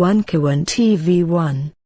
Wankawan TV1.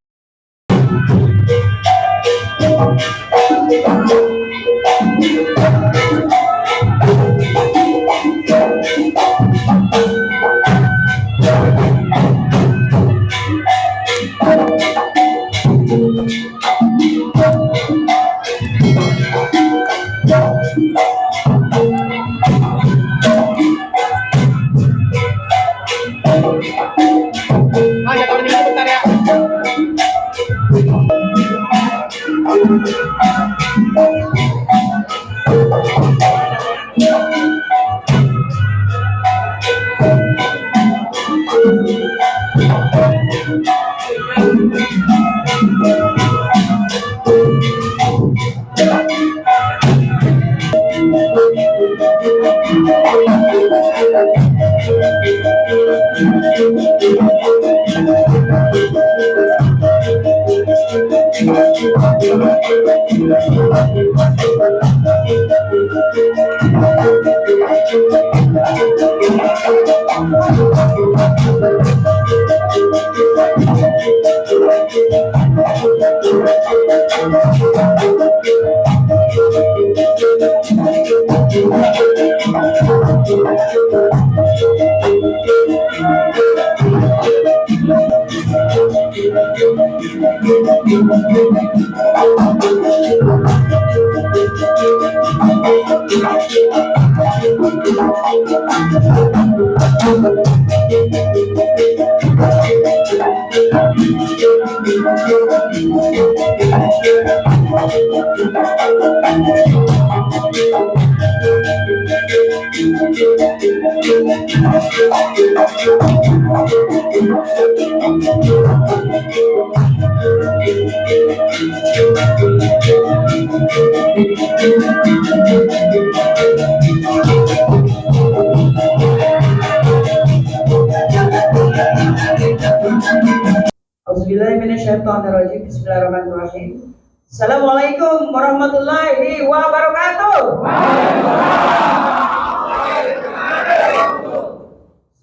Auzubillahiminasyaitonirrajim. Bismillahirrahmanirrahim. Assalamualaikum warahmatullahi wabarakatuh.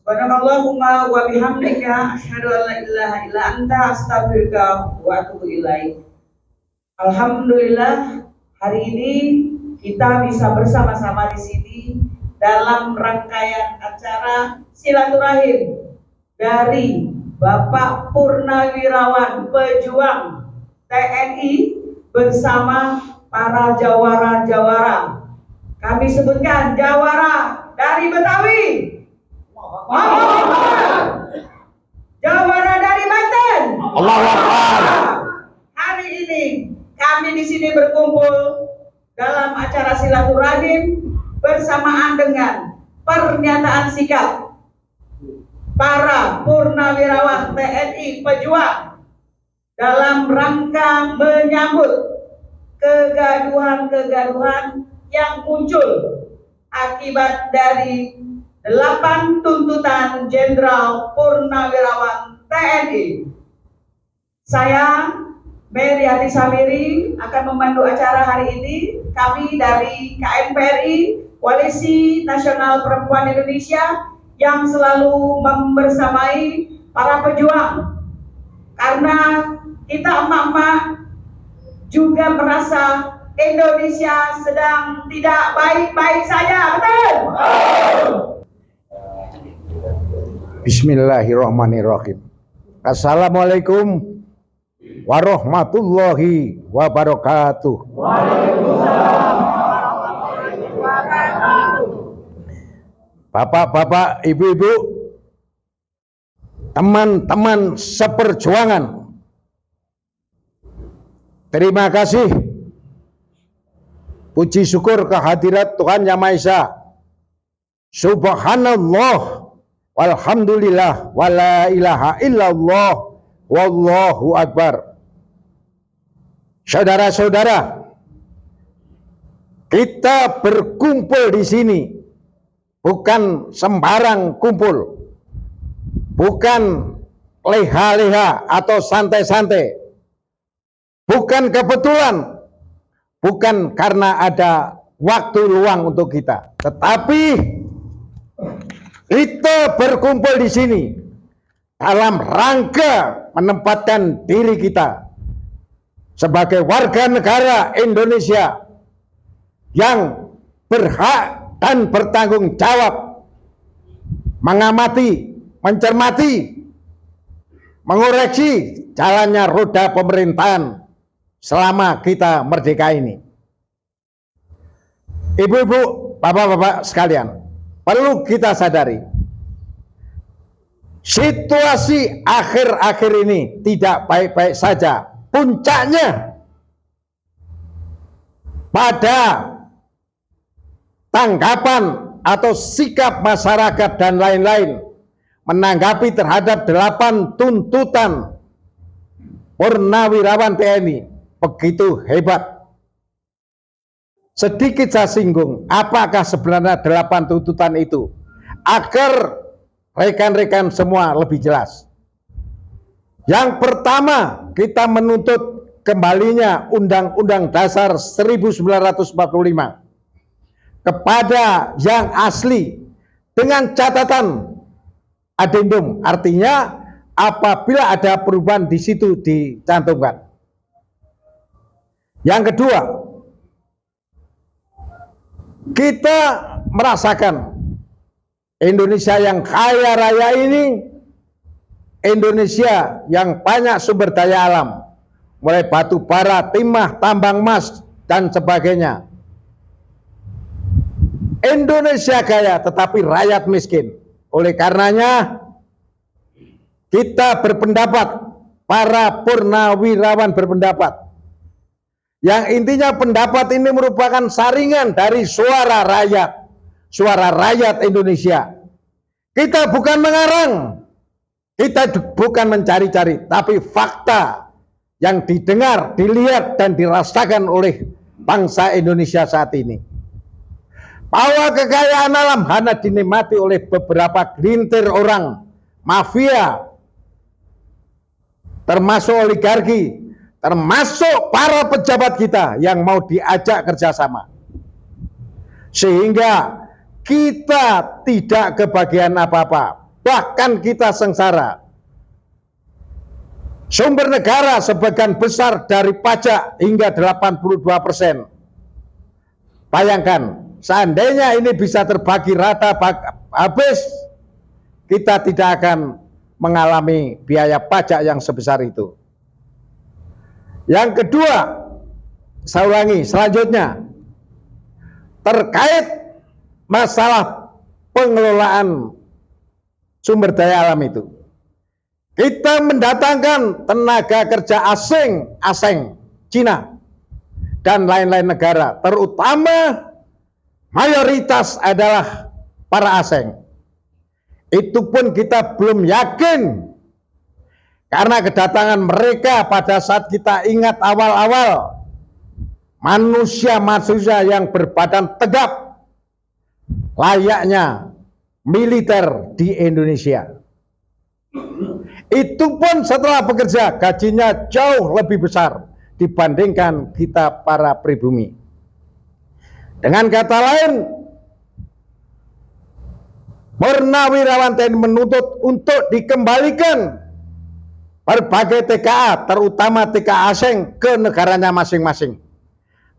Subhanallahumma wa bihamdika asyhadu an la ilaha illa anta astaghfiruka wa atubu ilaik. Alhamdulillah, hari ini kita bisa bersama-sama di sini dalam rangkaian acara silaturahim dari Bapak Purnawirawan Pejuang TNI bersama para jawara-jawara. Kami sebutkan jawara dari Betawi, jawara dari Banten. Allahu Akbar. Hari ini kami di sini berkumpul dalam acara silaturahim bersamaan dengan pernyataan sikap para purnawirawan TNI Pejuang dalam rangka menyambut kegaduhan-kegaduhan yang muncul akibat dari 8 tuntutan Jenderal Purnawirawan TNI. Saya, Meriati Samiri, akan memandu acara hari ini. Kami dari KNPRI, Koalisi Nasional Perempuan Indonesia, yang selalu membersamai para pejuang, karena kita emak-emak juga merasa Indonesia sedang tidak baik-baik saja, betul? Bismillahirrahmanirrahim. Assalamualaikum warahmatullahi wabarakatuh. Waalaikumsalam. Bapak-bapak, ibu-ibu, teman-teman seperjuangan, terima kasih. Puji syukur kehadirat Tuhan Yang Maha Esa. Subhanallah, walhamdulillah, wala ilaha illallah, wallahu akbar. Saudara-saudara, kita berkumpul di sini bukan sembarang kumpul, bukan leha-leha atau santai-santai, bukan kebetulan, bukan karena ada waktu luang untuk kita, tetapi kita berkumpul di sini dalam rangka menempatkan diri kita sebagai warga negara Indonesia yang berhak dan bertanggung jawab mengamati, mencermati, mengoreksi jalannya roda pemerintahan selama kita merdeka ini. Ibu-ibu, bapak-bapak sekalian, perlu kita sadari, situasi akhir-akhir ini tidak baik-baik saja. Puncaknya pada tanggapan atau sikap masyarakat dan lain-lain menanggapi terhadap 8 tuntutan purnawirawan TNI begitu hebat. Sedikit saya singgung, apakah sebenarnya 8 tuntutan itu, agar rekan-rekan semua lebih jelas. Yang pertama, kita menuntut kembalinya Undang-Undang Dasar 1945 kepada yang asli dengan catatan adendum, artinya apabila ada perubahan di situ dicantumkan. Yang kedua, kita merasakan Indonesia yang kaya raya ini, Indonesia yang banyak sumber daya alam, mulai batu bara, timah, tambang emas, dan sebagainya. Indonesia kaya tetapi rakyat miskin. Oleh karenanya kita berpendapat, para purnawirawan berpendapat, yang intinya pendapat ini merupakan saringan dari suara rakyat Indonesia. Kita bukan mengarang, kita bukan mencari-cari, tapi fakta yang didengar, dilihat, dan dirasakan oleh bangsa Indonesia saat ini. Bahwa kekayaan alam hanya dinikmati oleh beberapa gelintir orang, mafia, termasuk oligarki, termasuk para pejabat kita yang mau diajak kerjasama. Sehingga kita tidak kebagian apa-apa, bahkan kita sengsara. Sumber negara sebagian besar dari pajak hingga 82%. Bayangkan, seandainya ini bisa terbagi rata habis, kita tidak akan mengalami biaya pajak yang sebesar itu. Yang kedua, saya ulangi, selanjutnya terkait masalah pengelolaan sumber daya alam itu, kita mendatangkan tenaga kerja asing, Cina dan lain-lain negara, terutama mayoritas adalah para asing. Itu pun kita belum yakin, karena kedatangan mereka pada saat kita ingat awal-awal manusia yang berbadan tegap layaknya militer di Indonesia. Itu pun setelah bekerja gajinya jauh lebih besar dibandingkan kita para pribumi. Dengan kata lain, purnawirawan TNI menuntut untuk dikembalikan berbagai TKA, terutama TKA asing, ke negaranya masing-masing,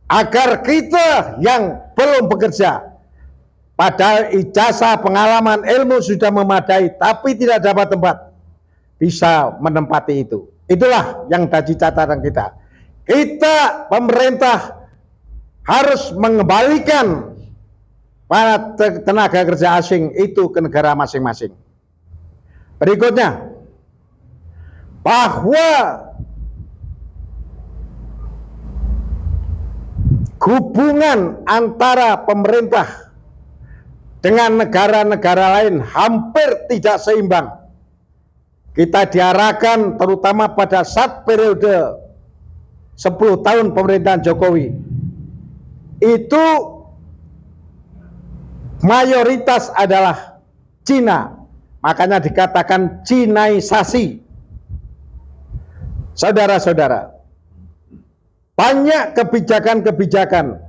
agar kita yang belum bekerja, padahal ijazah, pengalaman, ilmu sudah memadai, tapi tidak dapat tempat, bisa menempati itu. Itulah yang jadi catatan kita. Kita, pemerintah, harus mengembalikan para tenaga kerja asing itu ke negara masing-masing. Berikutnya, bahwa hubungan antara pemerintah dengan negara-negara lain hampir tidak seimbang. Kita diarahkan terutama pada saat periode 10 tahun pemerintahan Jokowi, itu mayoritas adalah Cina, makanya dikatakan Cinaisasi. Saudara-saudara, banyak kebijakan-kebijakan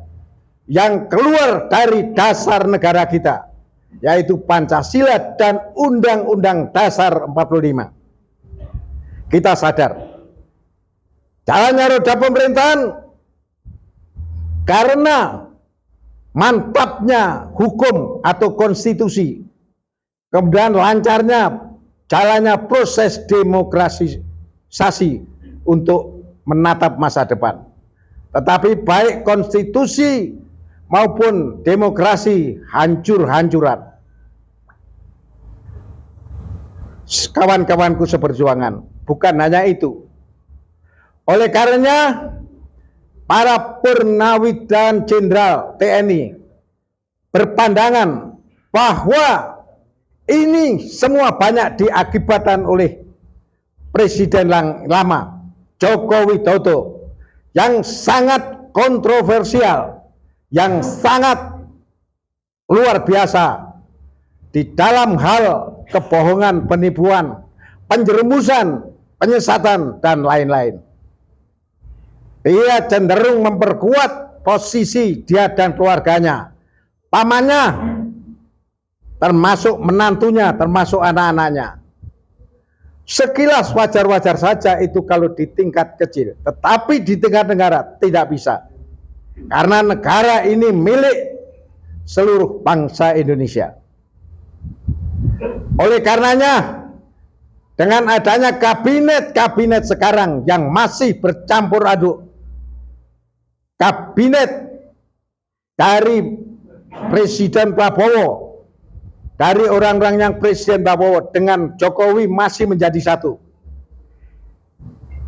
yang keluar dari dasar negara kita, yaitu Pancasila dan Undang-Undang Dasar 45. kita sadar jalannya roda pemerintahan karena mantapnya hukum atau konstitusi, kemudian lancarnya jalannya proses demokratisasi untuk menatap masa depan. Tetapi baik konstitusi maupun demokrasi hancur-hancuran. Kawan-kawanku seperjuangan, bukan hanya itu. Oleh karenanya, para purnawirawan jenderal TNI berpandangan bahwa ini semua banyak diakibatkan oleh Presiden lama Joko Widodo yang sangat kontroversial, yang sangat luar biasa di dalam hal kebohongan, penipuan, penjerumusan, penyesatan, dan lain-lain. Dia cenderung memperkuat posisi dia dan keluarganya, pamannya, termasuk menantunya, termasuk anak-anaknya. Sekilas wajar-wajar saja itu kalau di tingkat kecil, tetapi di tingkat negara tidak bisa. Karena negara ini milik seluruh bangsa Indonesia. Oleh karenanya, dengan adanya kabinet-kabinet sekarang yang masih bercampur aduk, kabinet dari Presiden Prabowo, dari orang-orang yang Presiden Prabowo dengan Jokowi masih menjadi satu.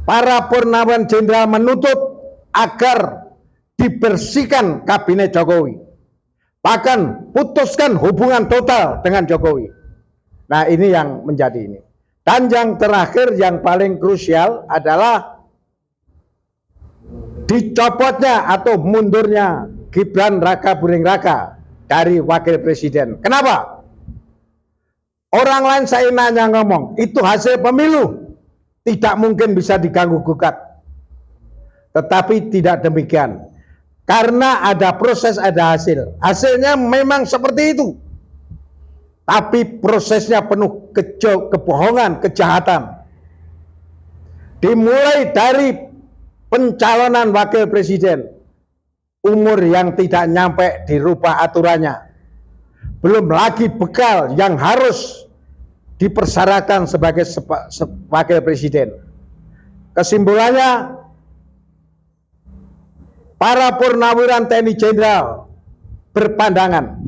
Para purnawirawan jenderal menuntut agar dibersihkan kabinet Jokowi, bahkan putuskan hubungan total dengan Jokowi. Nah, ini yang menjadi ini. Dan yang terakhir, yang paling krusial adalah dicopotnya atau mundurnya Gibran Raka Buming Raka dari wakil presiden. Kenapa? Orang lain seenaknya ngomong, itu hasil pemilu, tidak mungkin bisa diganggu gugat. Tetapi tidak demikian. Karena ada proses, ada hasil. Hasilnya memang seperti itu. Tapi prosesnya penuh kebohongan, kejahatan. Dimulai dari pencalonan wakil presiden, umur yang tidak nyampe dirubah aturannya. Belum lagi bekal yang harus dipersyaratkan sebagai wakil presiden. Kesimpulannya, para purnawirawan TNI Jenderal berpandangan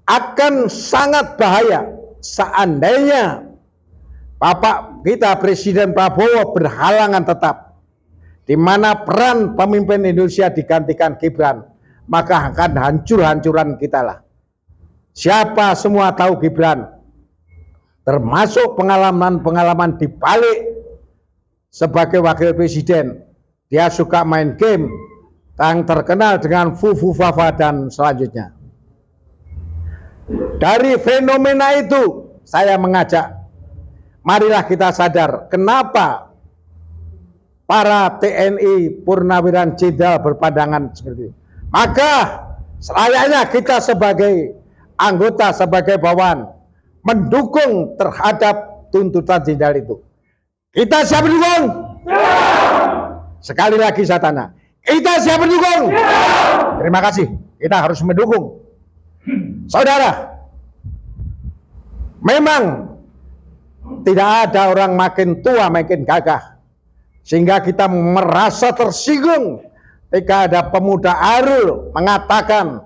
akan sangat bahaya seandainya Bapak kita Presiden Prabowo berhalangan tetap, di mana peran pemimpin Indonesia digantikan Gibran, maka akan hancur-hancuran kita lah. Siapa semua tahu Gibran, termasuk pengalaman-pengalaman di balik sebagai wakil presiden. Dia suka main game yang terkenal dengan Fufu Fafa dan selanjutnya. Dari fenomena itu saya mengajak, marilah kita sadar kenapa para TNI Purnawirawan Jenderal berpandangan seperti itu. Maka selayaknya kita sebagai anggota, sebagai bawahan mendukung terhadap tuntutan jenderal itu. Kita siap mendukung? Sekali lagi saya tanya, kita siap mendukung? Terima kasih, kita harus mendukung. Saudara, memang tidak ada orang makin tua makin gagah, sehingga kita merasa tersinggung ketika ada pemuda Arul mengatakan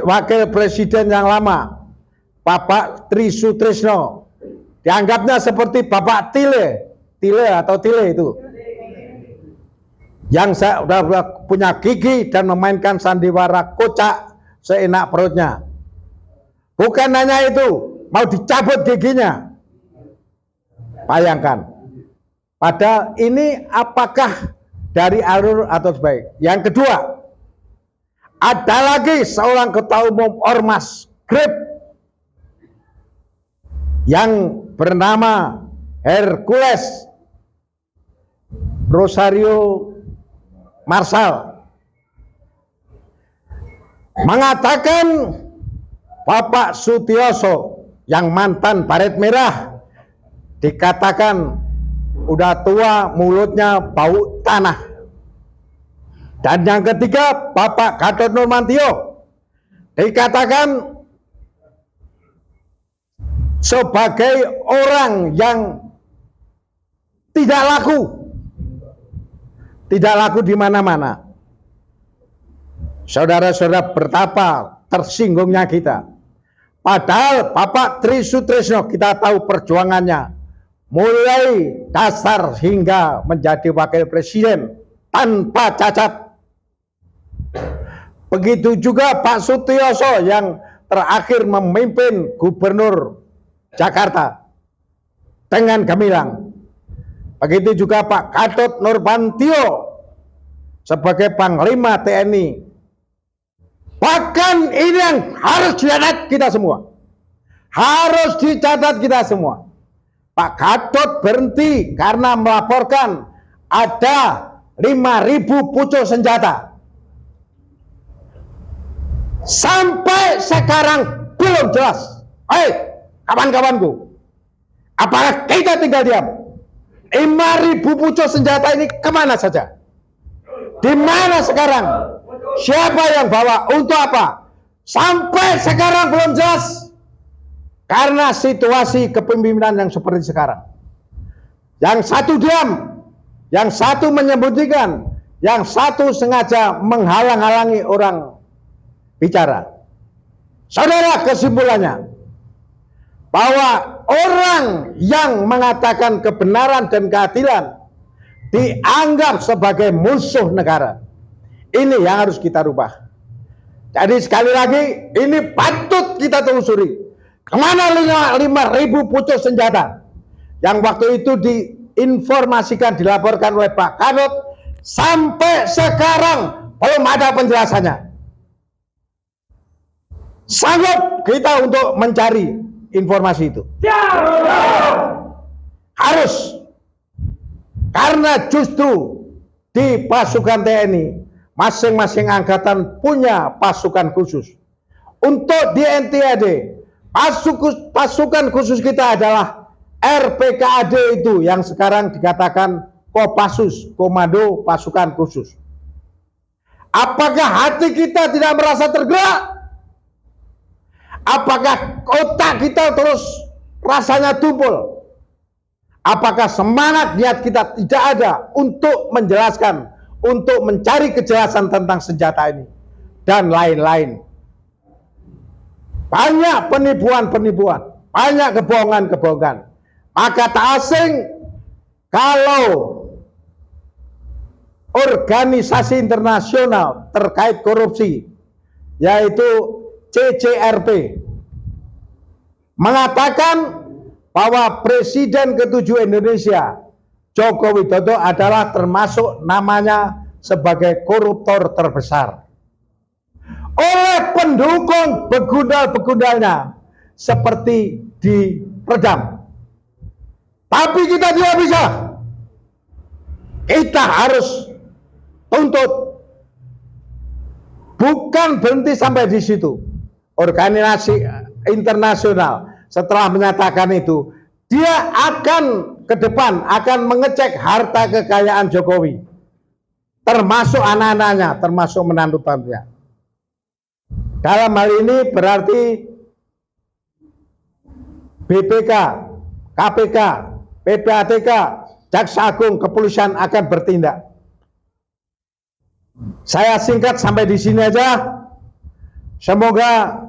wakil presiden yang lama, Bapak Tri Sutrisno, dianggapnya seperti Bapak Tile itu, yang sudah punya gigi dan memainkan sandiwara kocak seenak perutnya. Bukan hanya itu, mau dicabut giginya. Bayangkan. Padahal ini apakah dari alur atau sebaik? Yang kedua, ada lagi seorang ketua umum Ormas Grip yang bernama Hercules Rosario Marsal, mengatakan Bapak Sutioso yang mantan Baret Merah dikatakan udah tua, mulutnya bau tanah. Dan yang ketiga, Bapak Gatot Nurmantio dikatakan sebagai orang yang tidak laku di mana-mana. Saudara-saudara, betapa tersinggungnya kita. Padahal Bapak Tri Sutrisno, kita tahu perjuangannya mulai dasar hingga menjadi wakil presiden tanpa cacat. Begitu juga Pak Sutioso yang terakhir memimpin Gubernur Jakarta dengan gemilang. Begitu juga Pak Gatot Nurmantio sebagai Panglima TNI. Bahkan ini yang harus dicatat kita semua. Harus dicatat kita semua. Pak Gatot berhenti karena melaporkan ada 5.000 pucuk senjata. Sampai sekarang belum jelas. Kawan-kawanku, apakah kita tinggal diam? 5.000 pucuk senjata ini kemana saja? Di mana sekarang? Siapa yang bawa? Untuk apa? Sampai sekarang belum jelas. Karena situasi kepemimpinan yang seperti sekarang. Yang satu diam, yang satu menyembunyikan, yang satu sengaja menghalang-halangi orang bicara. Saudara, kesimpulannya bahwa orang yang mengatakan kebenaran dan keadilan dianggap sebagai musuh negara. Ini yang harus kita rubah. Jadi sekali lagi, ini patut kita telusuri. Kemana 5.000 pucuk senjata yang waktu itu diinformasikan, dilaporkan oleh Pak Gatot, sampai sekarang belum ada penjelasannya. Sanggup kita untuk mencari informasi itu? Harus. Karena justru di pasukan TNI, masing-masing angkatan punya pasukan khusus. Untuk di NTAD, pasukan khusus kita adalah RPKAD itu yang sekarang dikatakan Kopassus, Komando Pasukan Khusus. Apakah hati kita tidak merasa tergerak? Apakah otak kita terus rasanya tumpul? Apakah semangat niat kita tidak ada untuk menjelaskan, untuk mencari kejelasan tentang senjata ini dan lain-lain? Banyak penipuan-penipuan, banyak kebohongan-kebohongan. Maka tak asing kalau organisasi internasional terkait korupsi, yaitu CCRP, mengatakan bahwa Presiden ke-7 Indonesia, Joko Widodo, adalah termasuk namanya sebagai koruptor terbesar oleh pendukung begundal-begundalnya seperti diredam. Tapi kita tidak bisa. Kita harus tuntut. Bukan berhenti sampai di situ. Organisasi internasional setelah menyatakan itu, dia akan ke depan akan mengecek harta kekayaan Jokowi, termasuk anak-anaknya, termasuk menantu-menantunya. Dalam hal ini berarti BPK, KPK, PPATK, Jaksa Agung, Kepolisian akan bertindak. Saya singkat sampai di sini aja. Semoga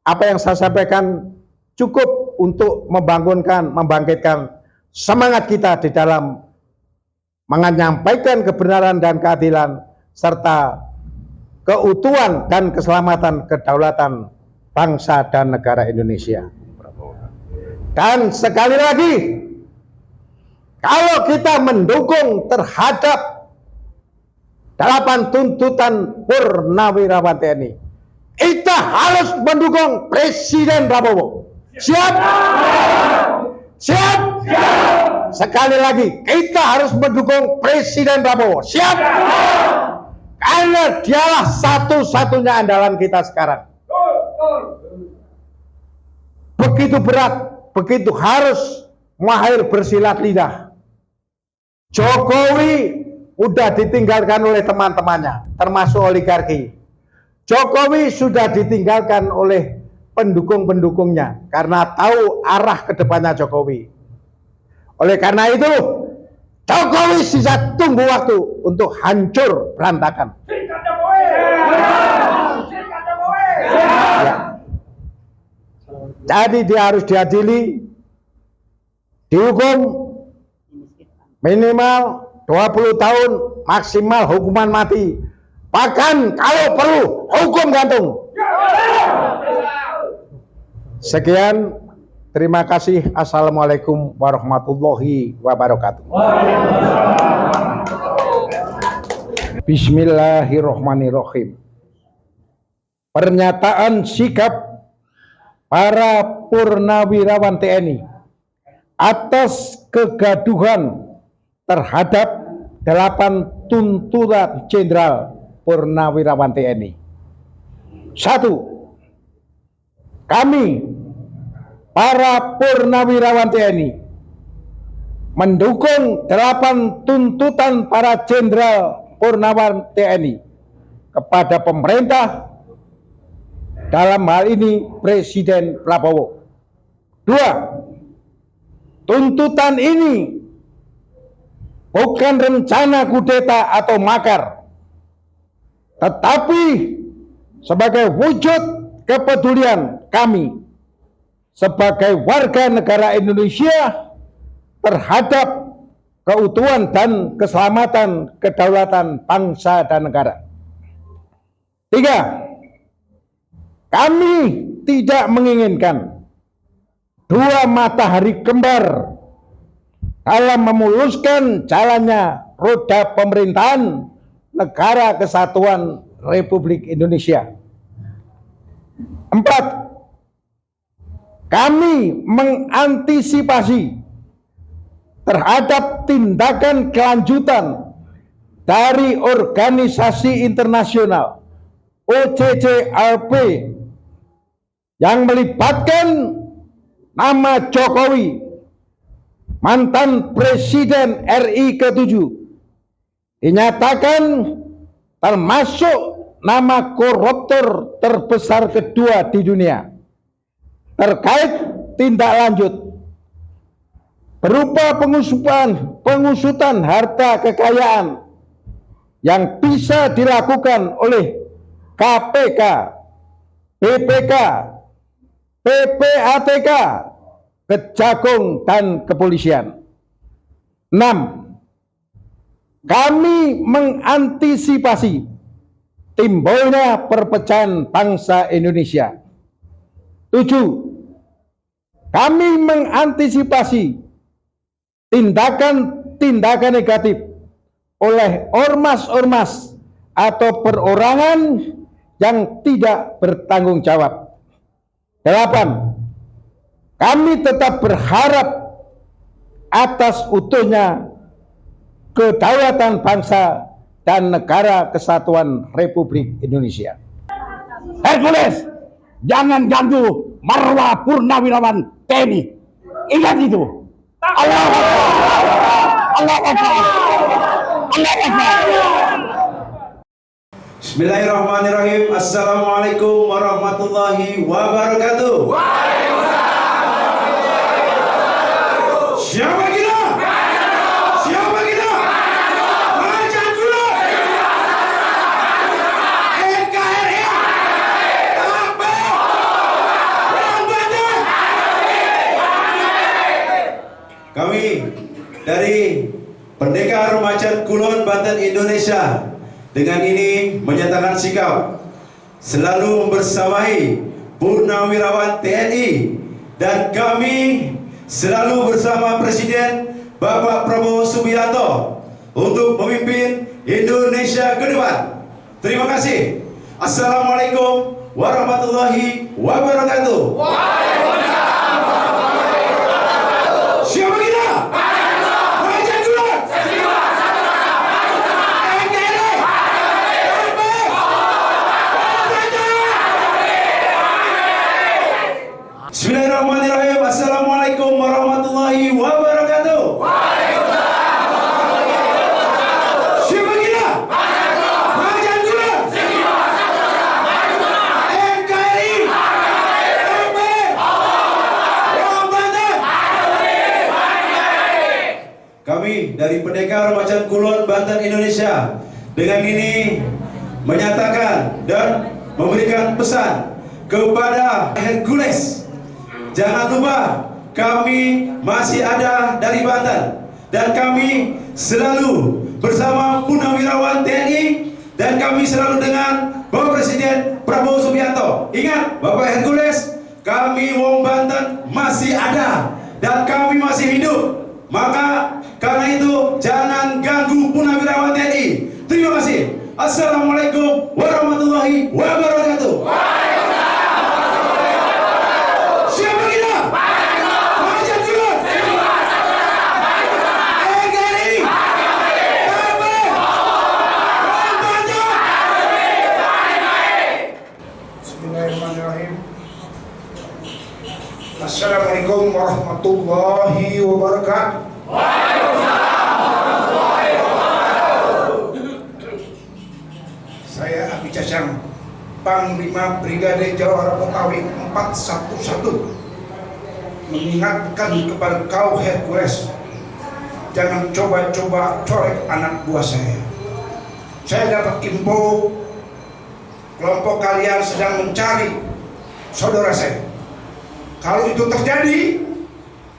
apa yang saya sampaikan cukup untuk membangkitkan semangat kita di dalam menyampaikan kebenaran dan keadilan serta keutuhan dan keselamatan kedaulatan bangsa dan negara Indonesia. Dan sekali lagi, kalau kita mendukung terhadap 8 tuntutan Purnawirawan TNI, kita harus mendukung Presiden Prabowo. Siap? Siap? Sekali lagi, kita harus mendukung Presiden Prabowo. Siap? Karena dialah satu-satunya andalan kita sekarang. Begitu berat, begitu harus mahir bersilat lidah Jokowi udah ditinggalkan oleh teman-temannya, termasuk oligarki. Jokowi sudah ditinggalkan oleh pendukung-pendukungnya karena tahu arah kedepannya Jokowi. Oleh karena itu, Jokowi sisa tunggu waktu untuk hancur berantakan. Ya. Jadi dia harus diadili, dihukum minimal 20 tahun, maksimal hukuman mati. Bahkan kalau perlu hukum gantung. Sekian, terima kasih. Assalamualaikum warahmatullahi wabarakatuh. Bismillahirrahmanirrahim. Pernyataan sikap para purnawirawan TNI atas kegaduhan terhadap 8 tuntutan jenderal purnawirawan TNI. 1. Kami para purnawirawan TNI mendukung 8 tuntutan para jenderal purnawirawan TNI kepada pemerintah, dalam hal ini Presiden Prabowo. 2. Tuntutan ini bukan rencana kudeta atau makar, tetapi sebagai wujud kepedulian kami sebagai warga negara Indonesia terhadap keutuhan dan keselamatan kedaulatan bangsa dan negara. 3. Kami tidak menginginkan 2 matahari kembar dalam memuluskan jalannya roda pemerintahan Negara Kesatuan Republik Indonesia. 4. Kami mengantisipasi terhadap tindakan kelanjutan dari organisasi internasional OCCRP yang melibatkan nama Jokowi, mantan Presiden RI ke-7, dinyatakan termasuk nama koruptor terbesar kedua di dunia, terkait tindak lanjut berupa pengusutan harta kekayaan yang bisa dilakukan oleh KPK, BPK, PPATK, Kejagung, dan Kepolisian. 6. Kami mengantisipasi timbulnya perpecahan bangsa Indonesia. 7. Kami mengantisipasi tindakan-tindakan negatif oleh ormas-ormas atau perorangan yang tidak bertanggung jawab. 8. Kami tetap berharap atas utuhnya kedaulatan bangsa dan Negara Kesatuan Republik Indonesia. Hercules, jangan ganggu marwah purnawirawan TNI. Ingat itu. Allah Akbar. Allah Akbar. Allah Akbar. Bismillahirrahmanirrahim. Assalamualaikum warahmatullahi wabarakatuh. Siapa kita? Siapa kita? Macam dulu. NKRI. Apa? Banten. Kami dari Pendekar Macan Kulon, Banten, Indonesia, dengan ini menyatakan sikap selalu membersamai purnawirawan TNI, dan kami selalu bersama Presiden Bapak Prabowo Subianto untuk memimpin Indonesia ke depan. Terima kasih. Assalamualaikum warahmatullahi wabarakatuh. Waalaikumsalam warahmatullahi wabarakatuh. Siapa kita? Macan Kulon. Bismillahirrahmanirrahim. Assalamualaikum warahmatullahi wabarakatuh. Waalaikumsalam warahmatullahi kami dari Pendekar Remaja Kulon Banten Indonesia dengan ini menyatakan dan memberikan pesan kepada Hercules, jangan lupa kami masih ada dari Banten dan kami selalu bersama Purnawirawan TNI dan kami selalu dengan Bapak Presiden Prabowo Subianto. Ingat Bapak Hercules, kami wong Banten masih ada dan kami masih hidup. Maka karena itu jangan ganggu Purnawirawan TNI. Terima kasih. Assalamualaikum warahmatullahi wabarakatuh. Siapa kita? Remaja Kulon. NKRI. Bismillahirrahmanirrahim. Assalamualaikum warahmatullahi wabarakatuh. Saya Abi Cacang, Panglima Brigade Jawara Betawi 411, mengingatkan kepada kau Hercules, jangan coba-coba corek anak buah saya. Saya dapat info kelompok kalian sedang mencari saudara saya. Kalau itu terjadi,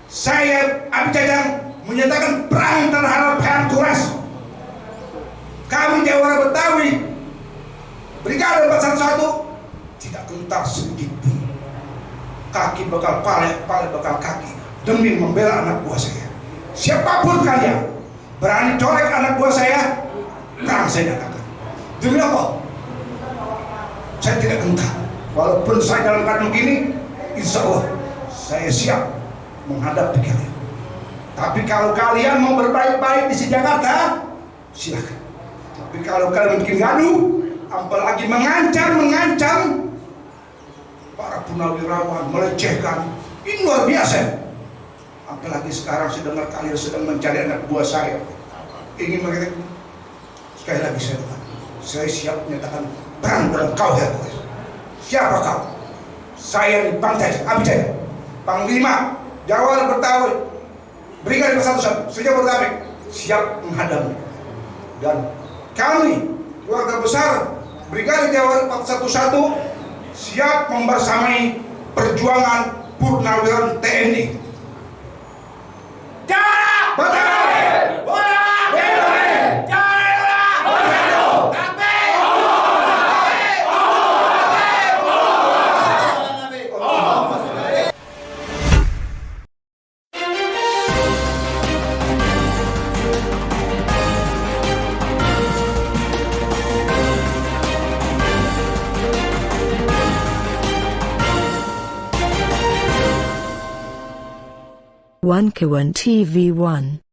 saya Abi Cacang menyatakan perang terhadap Hercules. Kami Jawara Betawi Brigade 411 tidak gentar sedikit pun. Kaki bakal pale bakal kaki demi membela anak buah saya. Siapapun kalian berani corek anak buah saya, perang saya nyatakan. Demi apa? Saya tidak gentar. Walaupun saya dalam keadaan begini, insya Allah saya siap menghadapi kalian. Tapi kalau kalian mau berbaik-baik di Jakarta, silakan. Tapi kalau kalian bikin gaduh, apalagi mengancam para purnawirawan, melecehkan, ini luar biasa. Apalagi sekarang saya dengar kalian sedang mencari anak buah saya, ingin mengatakan, sekali lagi saya siap menyatakan perang dengan kau Hercules. Siapa kau? Saya di Pantai Abi Cacang, Panglima Jawara Betawi Brigade 411 sejak Betawi, siap menghadapi. Dan kami keluarga besar Brigade Jawara 411 siap membersamai perjuangan Purnawirawan TNI. Jawara Betawi, One Kawan TV 1